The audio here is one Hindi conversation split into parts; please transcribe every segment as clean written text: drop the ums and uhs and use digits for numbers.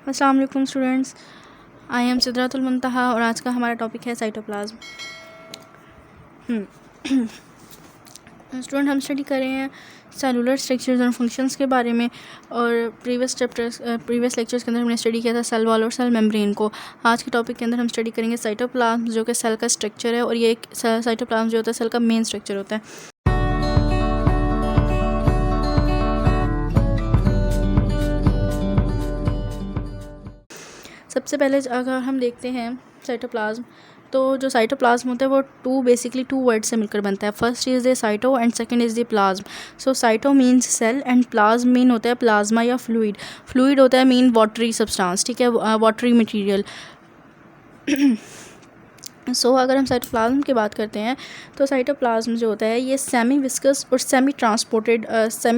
अस्सलाम वालेकुम स्टूडेंट्स, आई एम सिदरातुल मुंतहा और आज का हमारा टॉपिक है साइटोप्लाज्म। स्टूडेंट हम स्टडी कर रहे हैं सेलुलर स्ट्रक्चर्स और फंक्शंस के बारे में। और प्रीवियस लेक्चर्स के अंदर हमने स्टडी किया था सेल वॉल और सेल मेम्ब्रेन को। आज के टॉपिक के अंदर हम स्टडी करेंगे साइटोप्लाज्म, जो कि सेल का स्ट्रक्चर है, और ये एक साइटोप्लाज्म जो होता है सेल का मेन स्ट्रक्चर होता है। सबसे पहले अगर हम देखते हैं साइटोप्लाज्म, तो जो साइटोप्लाज्म होता है वो बेसिकली टू वर्ड से मिलकर बनता है। First is the cyto and second is the plasm. So cyto means cell and plasm mean होता है प्लाज्मा या फ्लूइड होता है मीन वाटरी सब्सटेंस, ठीक है, वाटरी मटेरियल। अगर हम साइटोप्लाज्म की बात करते हैं तो साइटोप्लाज्म जो होता है ये सेमी विस्कस और सेमी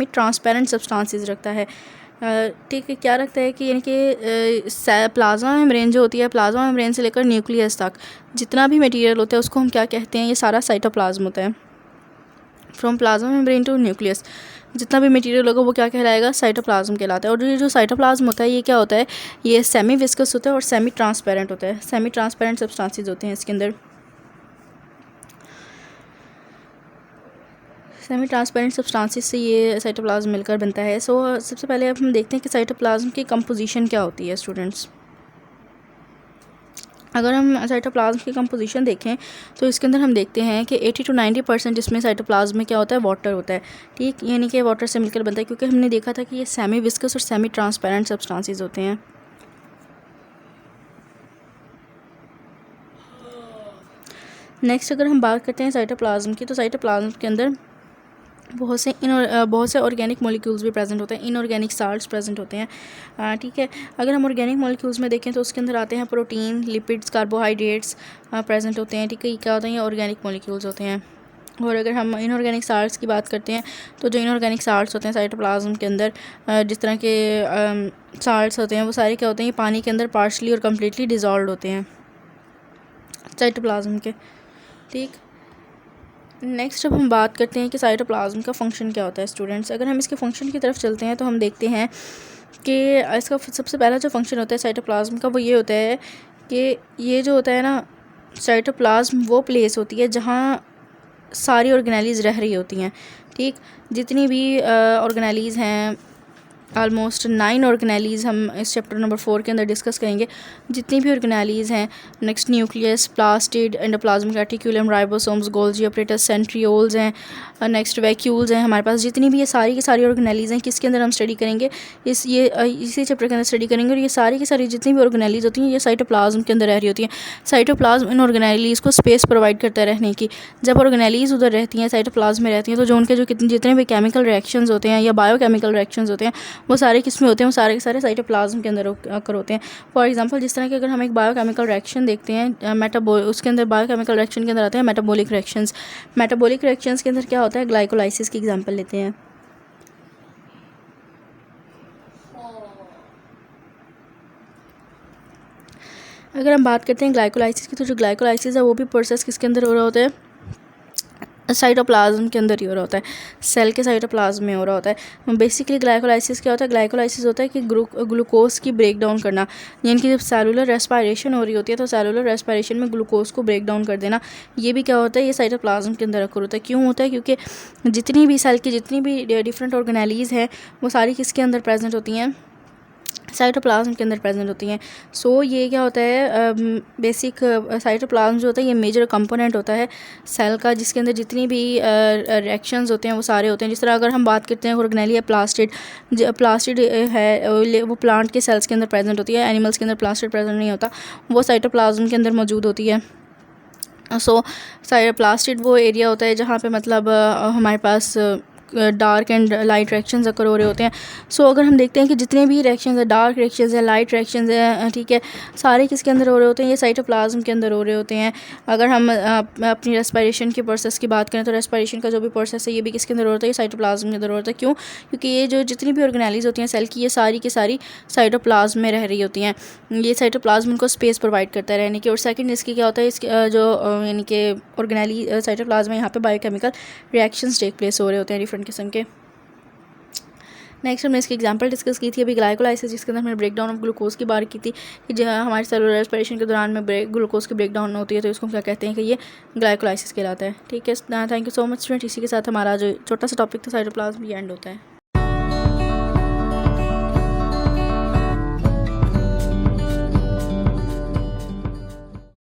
ट्रांसपेरेंट सब्सटेंसेस रखता है। ठीक है, क्या रखता है कि यानी कि प्लाज्मा मेम्ब्रेन जो होती है, प्लाज्मा मेम्ब्रेन से लेकर न्यूक्लियस तक जितना भी मटेरियल होता है उसको हम क्या कहते हैं, ये सारा साइटोप्लाज्म होता है। From plasma membrane to nucleus जितना भी मटेरियल होगा वो क्या कहलाएगा, साइटोप्लाज्म कहलाता है। और ये जो साइटोप्लाज्म होता है ये क्या होता है, ये सेमी विस्कस होता है और सेमी ट्रांसपेरेंट होता है। सेमी ट्रांसपेरेंट सब्सटेंसेस होते हैं इसके अंदर, सेमी ट्रांसपेरेंट सब्सटेंसेस से ये साइटोप्लाज्म मिलकर बनता है। सबसे पहले अब हम देखते हैं कि साइटोप्लाज्म की कंपोजिशन क्या होती है स्टूडेंट्स। अगर हम साइटोप्लाज्म की कंपोजिशन देखें तो इसके अंदर हम देखते हैं कि 80 to 90% इसमें साइटोप्लाज्म में क्या होता है, वाटर होता है। ठीक, यानी कि वाटर से मिलकर बनता है, क्योंकि हमने देखा था कि ये सेमी विस्कस और सेमी ट्रांसपेरेंट सब्सटेंसेस होते हैं। नेक्स्ट अगर हम बात करते हैं साइटोप्लाज्म की, तो साइटोप्लाज्म के अंदर बहुत से ऑर्गेनिक मॉलिक्यूल्स भी प्रेजेंट होते हैं, इनऑर्गेनिक साल्ट्स प्रेजेंट होते हैं। ठीक है, अगर हम ऑर्गेनिक मॉलिक्यूल्स में देखें तो उसके अंदर आते हैं प्रोटीन, लिपिड्स, कार्बोहाइड्रेट्स प्रेजेंट होते हैं। ठीक है, ये क्या होते हैं, ये ऑर्गेनिक मॉलिक्यूल्स होते हैं। और अगर हम इनऑर्गेनिक साल्ट्स की बात करते हैं तो जो इनऑर्गेनिक साल्ट्स होते हैं साइटोप्लाज्म के अंदर, जिस तरह के साल्ट्स होते हैं वो सारे क्या होते हैं, पानी के अंदर पार्शली और कम्प्लीटली डिजॉल्व होते हैं साइटोप्लाज्म के। ठीक, नेक्स्ट अब हम बात करते हैं कि साइटोप्लाज्म का फंक्शन क्या होता है स्टूडेंट्स। अगर हम इसके फंक्शन की तरफ चलते हैं तो हम देखते हैं कि इसका सबसे पहला जो फंक्शन होता है साइटोप्लाज्म का वो ये होता है कि ये जो होता है ना, साइटोप्लाज्म वो प्लेस होती है जहाँ सारी ऑर्गेनेलीज रह रही होती हैं। ठीक, जितनी भी ऑर्गेनेलीज हैं, ऑलमोस्ट 9 ऑर्गेनेलीज हम इस चैप्टर नंबर 4 के अंदर डिस्कस करेंगे। जितनी भी ऑर्गेनेलीज हैं, next nucleus, plastid, endoplasmic reticulum, ribosomes, Golgi apparatus, centrioles हैं, नेक्स्ट वैक्यूल्स हैं हमारे पास। जितनी भी ये सारी की सारी ऑर्गेनेलीज हैं, किसके अंदर हम स्टडी करेंगे, इसी चैप्टर के अंदर स्टडी करेंगे। और ये सारी की सारी जितनी भी ऑर्गेनेलीज होती हैं ये साइटोप्लाज्म के अंदर रह रही होती हैं। साइटोप्लाज्म इन ऑर्गेनेलीज को स्पेस प्रोवाइड करता है रहने की। जब ऑर्गेनेलीज उधर रहती हैं, साइटोप्लाज्म में रहती हैं, तो जो उनके जो जितने भी केमिकल रिएक्शंस होते हैं या बायोकेमिकल रिएक्शंस होते हैं वो सारे किस में होते हैं, वो सारे के सारे साइटोप्लाज्म के अंदर आकर होते हैं। फॉर एग्जांपल, जिस तरह के अगर हम एक बायोकेमिकल रिएक्शन देखते हैं, उसके अंदर बायोकेमिकल रिएक्शन के अंदर आते हैं मेटाबॉलिक रिएक्शंस। मेटाबॉलिक रिएक्शंस के अंदर क्या होता है, ग्लाइकोलाइसिस की एग्जांपल लेते हैं। अगर हम बात करते हैं ग्लाइकोलाइसिस की, तो जो ग्लाइकोलाइसिस है वो भी प्रोसेस किसके अंदर हो रहा होता है, साइटोप्लाज्म के अंदर ही हो रहा होता है, सेल के साइटोप्लाज्म में हो रहा होता है। बेसिकली ग्लाइकोलाइसिस क्या होता है, ग्लाइकोलाइसिस होता है कि ग्लूकोज की ब्रेक डाउन करना, यानी कि जब सेलुलर रेस्पिरेशन हो रही होती है तो सेलुलर रेस्पिरेशन में ग्लूकोज को ब्रेक डाउन कर देना, ये भी क्या होता है, ये साइटोप्लाज्म के अंदर अकर होता है। क्यों होता है, क्योंकि जितनी भी सेल की जितनी भी डिफरेंट ऑर्गेनेलीज हैं वो सारी किसके अंदर प्रेजेंट होती हैं, साइटोप्लाज्म के अंदर प्रेजेंट होती हैं। ये क्या होता है, बेसिक साइटोप्लाज्म जो होता है ये मेजर कंपोनेंट होता है सेल का, जिसके अंदर जितनी भी रिएक्शंस होते हैं वो सारे होते हैं। जिस तरह अगर हम बात करते हैं ऑर्गेनेली या प्लास्टिड है, वो प्लांट के सेल्स के अंदर प्रेजेंट होती है, एनिमल्स के अंदर प्लास्टिड प्रेजेंट नहीं होता, वो साइटोप्लाज्म के अंदर मौजूद होती है। प्लास्टिड वो एरिया होता है जहाँ पे मतलब हमारे पास डार्क एंड लाइट रिएक्शंस अकर हो रहे होते हैं। अगर हम देखते हैं कि जितने भी रिएक्शंस है, डार्क रिएक्शंस है, लाइट रिएक्शंस है, ठीक है, सारे किसके अंदर हो रहे होते हैं, ये साइटोप्लाज्म के अंदर हो रहे होते हैं। अगर हम अपनी रेस्पिरेशन के प्रोसेस की बात करें तो रेस्पिरेशन का जो भी प्रोसेस है ये भी किसके अंदर हो रहा है, ये साइटोप्लाज्म के अंदर हो रहा है। क्यों, क्योंकि ये जो जितनी भी ऑर्गेनेलीज होती हैं सेल की, ये सारी की सारी साइटोप्लाज्म में रह रही होती हैं। ये साइटोप्लाज्म उनको स्पेस प्रोवाइड करता है रहने की। और सेकेंड इसकी क्या होता है, इसके जो यानी कि ऑर्गेनेली साइटोप्लाज्म में यहाँ पे बायोकेमिकल रिएक्शंस टेक प्लेस हो रहे होते हैं डिफरेंट किस्म के। नेक्स्ट हमने इसकी एग्जांपल डिस्कस की थी अभी ग्लाइकोलाइसिस, जिसके अंदर हमने ब्रेक डाउन ऑफ ग्लूकोज की बात की थी कि जो हमारे सेलुलर रेस्पिरेशन के दौरान में ग्लूकोज की ब्रेक डाउन होती है तो इसको क्या कहते हैं कि ये ग्लाइकोलाइसिस कहलाता है। ठीक है, thank you so much student. इसी के साथ हमारा जो छोटा सा टॉपिक था साइटोप्लाज्म ये एंड होता है।